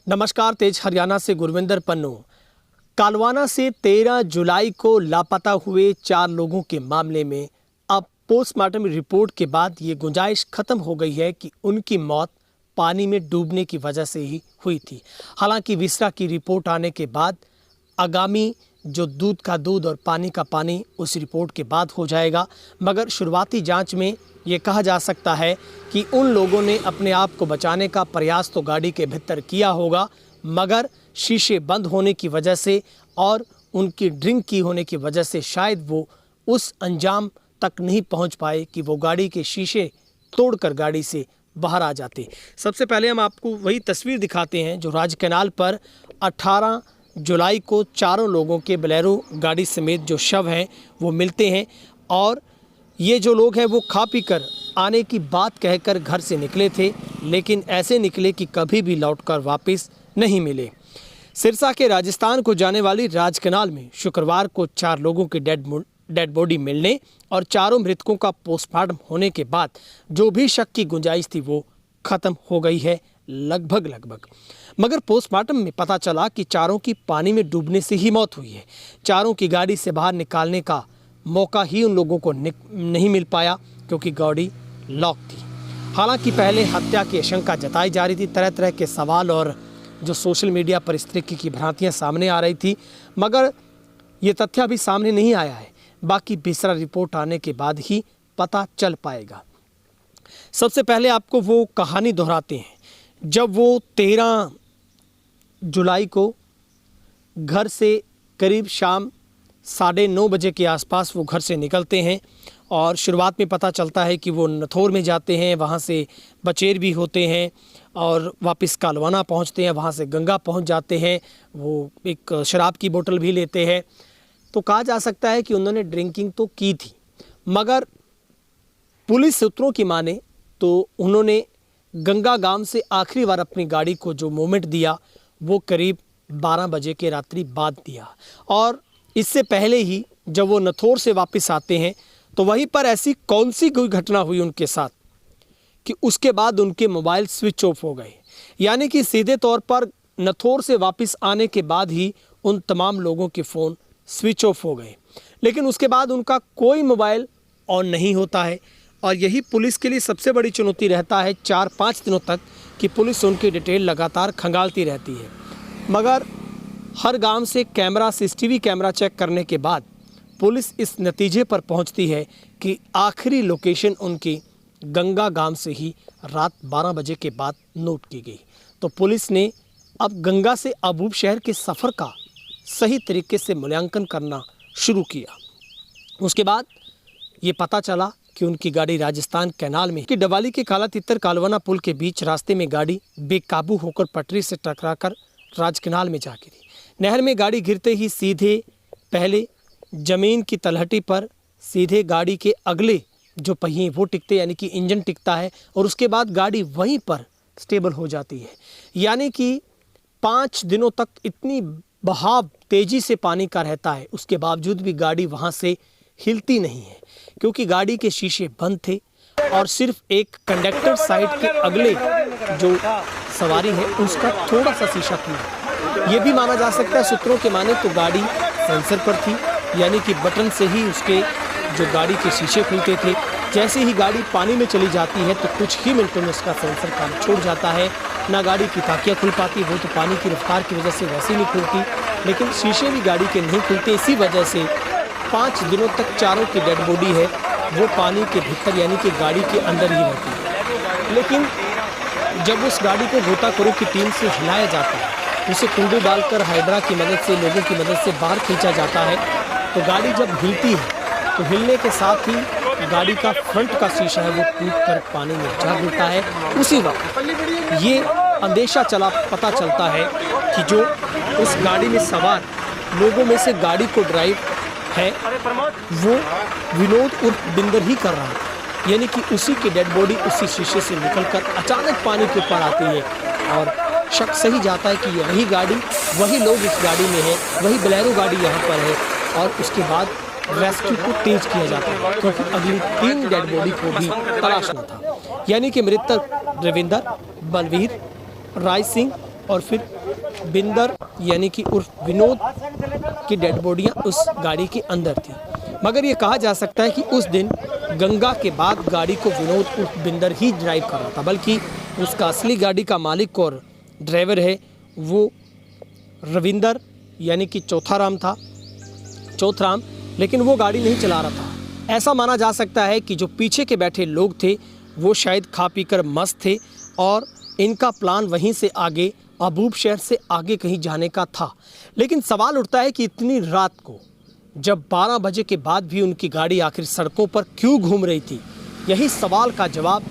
नमस्कार, तेज हरियाणा से गुरविंदर पन्नू। कालवाना से 13 जुलाई को लापता हुए 4 लोगों के मामले में अब पोस्टमार्टम रिपोर्ट के बाद ये गुंजाइश खत्म हो गई है कि उनकी मौत पानी में डूबने की वजह से ही हुई थी। हालांकि विसरा की रिपोर्ट आने के बाद आगामी जो दूध का दूध और पानी का पानी उस रिपोर्ट के बाद हो जाएगा, मगर शुरुआती जांच में ये कहा जा सकता है कि उन लोगों ने अपने आप को बचाने का प्रयास तो गाड़ी के भीतर किया होगा, मगर शीशे बंद होने की वजह से और उनकी ड्रिंक की होने की वजह से शायद वो उस अंजाम तक नहीं पहुंच पाए कि वो गाड़ी के शीशे तोड़कर गाड़ी से बाहर आ जाते। सबसे पहले हम आपको वही तस्वीर दिखाते हैं जो राज कैनाल पर 18 जुलाई को चारों लोगों के बोलेरो गाड़ी समेत जो शव हैं वो मिलते हैं, और ये जो लोग हैं वो खा पी कर आने की बात कहकर घर से निकले थे, लेकिन ऐसे निकले कि कभी भी लौटकर वापस नहीं मिले। सिरसा के राजस्थान को जाने वाली राज कैनाल में शुक्रवार को 4 लोगों की डेड बॉडी मिलने और चारों मृतकों का पोस्टमार्टम होने के बाद जो भी शक की गुंजाइश थी वो खत्म हो गई है लगभग। मगर पोस्टमार्टम में पता चला कि चारों की पानी में डूबने से ही मौत हुई है। चारों की गाड़ी से बाहर निकालने का मौका ही उन लोगों को नहीं मिल पाया क्योंकि गाड़ी लॉक थी। हालांकि पहले हत्या की आशंका जताई जा रही थी, तरह तरह के सवाल और जो सोशल मीडिया पर इस तरीके की भ्रांतियां सामने आ रही थी, मगर ये तथ्य अभी सामने नहीं आया है। बाकी बिसरा रिपोर्ट आने के बाद ही पता चल पाएगा। सबसे पहले आपको वो कहानी दोहराते हैं जब वो 13 जुलाई को घर से करीब शाम 9:30 बजे के आसपास वो घर से निकलते हैं, और शुरुआत में पता चलता है कि वो नथौर में जाते हैं, वहाँ से बचेर भी होते हैं और वापस कालवाना पहुँचते हैं, वहाँ से गंगा पहुँच जाते हैं। वो एक शराब की बोतल भी लेते हैं, तो कहा जा सकता है कि उन्होंने ड्रिंकिंग तो की थी, मगर पुलिस सूत्रों की माने तो उन्होंने गंगा गांव से आखिरी बार अपनी गाड़ी को जो मूवमेंट दिया वो करीब 12 बजे के रात्रि बाद दिया, और इससे पहले ही जब वो नथौर से वापस आते हैं तो वहीं पर ऐसी कौन सी कोई घटना हुई उनके साथ कि उसके बाद उनके मोबाइल स्विच ऑफ हो गए। यानी कि सीधे तौर पर नथौर से वापस आने के बाद ही उन तमाम लोगों के फ़ोन स्विच ऑफ हो गए, लेकिन उसके बाद उनका कोई मोबाइल ऑन नहीं होता है। और यही पुलिस के लिए सबसे बड़ी चुनौती रहता है 4-5 दिनों तक कि पुलिस उनकी डिटेल लगातार खंगालती रहती है। मगर हर गांव से कैमरा सीसीटीवी कैमरा चेक करने के बाद पुलिस इस नतीजे पर पहुंचती है कि आखिरी लोकेशन उनकी गंगा गांव से ही रात 12 बजे के बाद नोट की गई। तो पुलिस ने अब गंगा से अबूब शहर के सफ़र का सही तरीके से मूल्यांकन करना शुरू किया। उसके बाद ये पता चला कि उनकी गाड़ी राजस्थान कैनाल में कि डवाली के काला तितर कालवाना पुल के बीच रास्ते में गाड़ी बेकाबू होकर पटरी से टकराकर राज कैनाल में जा गिरी। नहर में गाड़ी गिरते ही सीधे पहले ज़मीन की तलहटी पर सीधे गाड़ी के अगले जो पहिए वो टिकते, यानी कि इंजन टिकता है, और उसके बाद गाड़ी वहीं पर स्टेबल हो जाती है। यानी कि 5 दिनों तक इतनी बहाव तेज़ी से पानी का रहता है, उसके बावजूद भी गाड़ी वहाँ से हिलती नहीं है क्योंकि गाड़ी के शीशे बंद थे, और सिर्फ एक कंडक्टर साइड के अगले जो सवारी है उसका थोड़ा सा शीशा खुला। ये भी माना जा सकता है सूत्रों के माने तो गाड़ी सेंसर पर थी, यानी कि बटन से ही उसके जो गाड़ी के शीशे खुलते थे। जैसे ही गाड़ी पानी में चली जाती है तो कुछ ही मिनटों में उसका सेंसर काम छोड़ जाता है, ना गाड़ी की ताकियाँ खुल पाती, वो तो पानी की रफ्तार की वजह से वैसे ही नहीं खुलती, लेकिन शीशे भी गाड़ी के नहीं खुलते। इसी वजह से 5 दिनों तक चारों की डेड बॉडी है वो पानी के भीतर, यानी कि गाड़ी के अंदर ही रहती है। लेकिन जब उस गाड़ी को गोताखोरों की टीम से हिलाया जाता है, उसे कुंडी डालकर हाइड्रा की मदद से, लोगों की मदद से बाहर खींचा जाता है, तो गाड़ी जब हिलती है तो हिलने के साथ ही गाड़ी का फ्रंट का शीशा है वो टूटकर पानी में जा गिरता है। उसी वक्त ये अंदेशा पता चलता है कि जो उस गाड़ी में सवार लोगों में से गाड़ी को ड्राइव है वो विनोद उर्फ बिंदर ही कर रहा है, यानी कि उसी की डेड बॉडी उसी शीशे से निकलकर अचानक पानी के ऊपर आती है, और शक सही जाता है कि वही गाड़ी, वही लोग इस गाड़ी में है, वही बोलेरो गाड़ी यहाँ पर है। और उसके बाद रेस्क्यू को तेज किया जाता है क्योंकि अगली 3 डेड बॉडी को भी तलाशना था, यानी कि मृतक रविंदर, बलवीर, राय सिंह और फिर बिंदर यानी कि उर्फ विनोद की डेड बॉडियां उस गाड़ी के अंदर थी। मगर ये कहा जा सकता है कि उस दिन गंगा के बाद गाड़ी को विनोद उर्फ बिंदर ही ड्राइव कर रहा था, बल्कि उसका असली गाड़ी का मालिक और ड्राइवर है वो रविंदर यानी कि चौथाराम था, लेकिन वो गाड़ी नहीं चला रहा था। ऐसा माना जा सकता है कि जो पीछे के बैठे लोग थे वो शायद खा पी कर मस्त थे और इनका प्लान वहीं से आगे अबूब शहर से आगे कहीं जाने का था। लेकिन सवाल उठता है कि इतनी रात को जब 12 बजे के बाद भी उनकी गाड़ी आखिर सड़कों पर क्यों घूम रही थी? यही सवाल का जवाब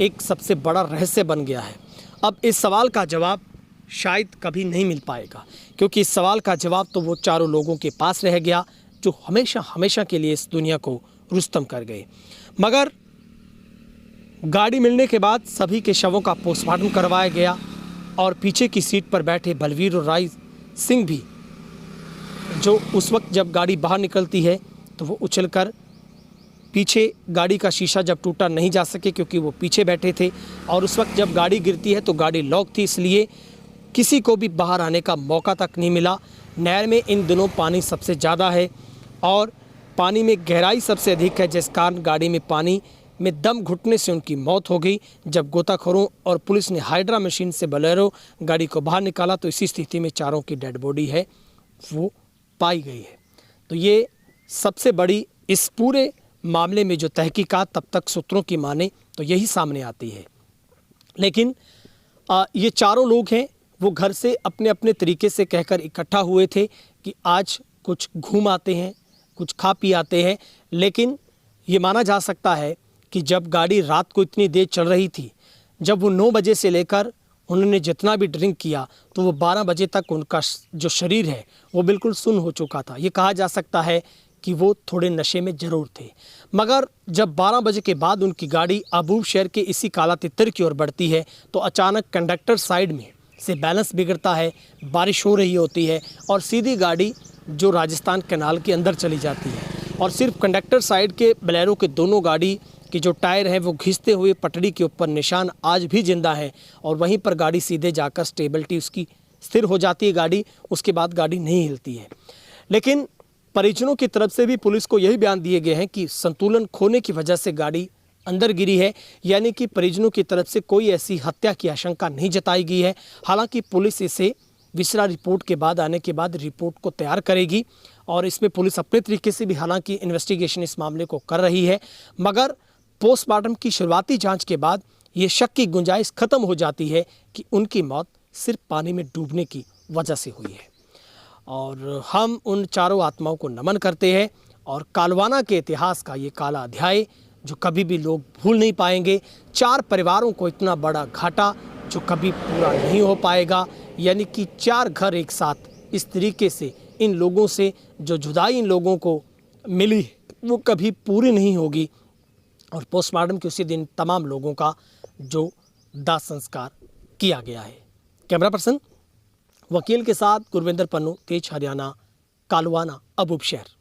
एक सबसे बड़ा रहस्य बन गया है। अब इस सवाल का जवाब शायद कभी नहीं मिल पाएगा, क्योंकि इस सवाल का जवाब तो वो चारों लोगों के पास रह गया जो हमेशा के लिए इस दुनिया को रुस्तम कर गए। मगर गाड़ी मिलने के बाद सभी के शवों का पोस्टमार्टम करवाया गया और पीछे की सीट पर बैठे बलवीर और राय सिंह भी, जो उस वक्त जब गाड़ी बाहर निकलती है तो वो उछलकर पीछे गाड़ी का शीशा जब टूटा नहीं जा सके क्योंकि वो पीछे बैठे थे, और उस वक्त जब गाड़ी गिरती है तो गाड़ी लॉक थी, इसलिए किसी को भी बाहर आने का मौका तक नहीं मिला। नहर में इन दिनों पानी सबसे ज़्यादा है और पानी में गहराई सबसे अधिक है, जिस कारण गाड़ी में पानी में दम घुटने से उनकी मौत हो गई। जब गोताखोरों और पुलिस ने हाइड्रा मशीन से बोलेरो गाड़ी को बाहर निकाला तो इसी स्थिति में चारों की डेड बॉडी है वो पाई गई है। तो ये सबसे बड़ी इस पूरे मामले में जो तहकीकात तब तक सूत्रों की माने तो यही सामने आती है। लेकिन ये चारों लोग हैं वो घर से अपने अपने तरीके से कहकर इकट्ठा हुए थे कि आज कुछ घूम आते हैं, कुछ खा पी आते हैं। लेकिन ये माना जा सकता है कि जब गाड़ी रात को इतनी देर चल रही थी, जब वो 9 बजे से लेकर उन्होंने जितना भी ड्रिंक किया तो वो 12 बजे तक उनका जो शरीर है वो बिल्कुल सुन्न हो चुका था। ये कहा जा सकता है कि वो थोड़े नशे में ज़रूर थे। मगर जब 12 बजे के बाद उनकी गाड़ी अबूब शहर के इसी काला तितर की ओर बढ़ती है तो अचानक कंडक्टर साइड में से बैलेंस बिगड़ता है, बारिश हो रही होती है और सीधी गाड़ी जो राजस्थान कैनाल के अंदर चली जाती है और सिर्फ कंडक्टर साइड के बोलेरो के दोनों गाड़ी के जो टायर हैं वो घिसते हुए पटड़ी के ऊपर निशान आज भी जिंदा है और वहीं पर गाड़ी सीधे जाकर स्टेबिलिटी उसकी स्थिर हो जाती है गाड़ी, उसके बाद गाड़ी नहीं हिलती है। लेकिन परिजनों की तरफ से भी पुलिस को यही बयान दिए गए हैं कि संतुलन खोने की वजह से गाड़ी अंदर गिरी है, यानी कि परिजनों की तरफ से कोई ऐसी हत्या की आशंका नहीं जताई गई है। हालांकि पुलिस इसे विसरा रिपोर्ट के बाद आने के बाद रिपोर्ट को तैयार करेगी और इसमें पुलिस अपने तरीके से भी हालांकि इन्वेस्टिगेशन इस मामले को कर रही है। मगर पोस्टमार्टम की शुरुआती जांच के बाद ये शक की गुंजाइश खत्म हो जाती है कि उनकी मौत सिर्फ पानी में डूबने की वजह से हुई है। और हम उन चारों आत्माओं को नमन करते हैं और कालवाना के इतिहास का ये काला अध्याय जो कभी भी लोग भूल नहीं पाएंगे। 4 परिवारों को इतना बड़ा घाटा जो कभी पूरा नहीं हो पाएगा, यानी कि 4 घर एक साथ इस तरीके से इन लोगों से जो जुदाई इन लोगों को मिली वो कभी पूरी नहीं होगी। और पोस्टमार्टम के उसी दिन तमाम लोगों का जो दाह संस्कार किया गया है। कैमरा पर्सन वकील के साथ गुरविंदर पन्नू, तेज हरियाणा, कालवाना, अबूब शहर।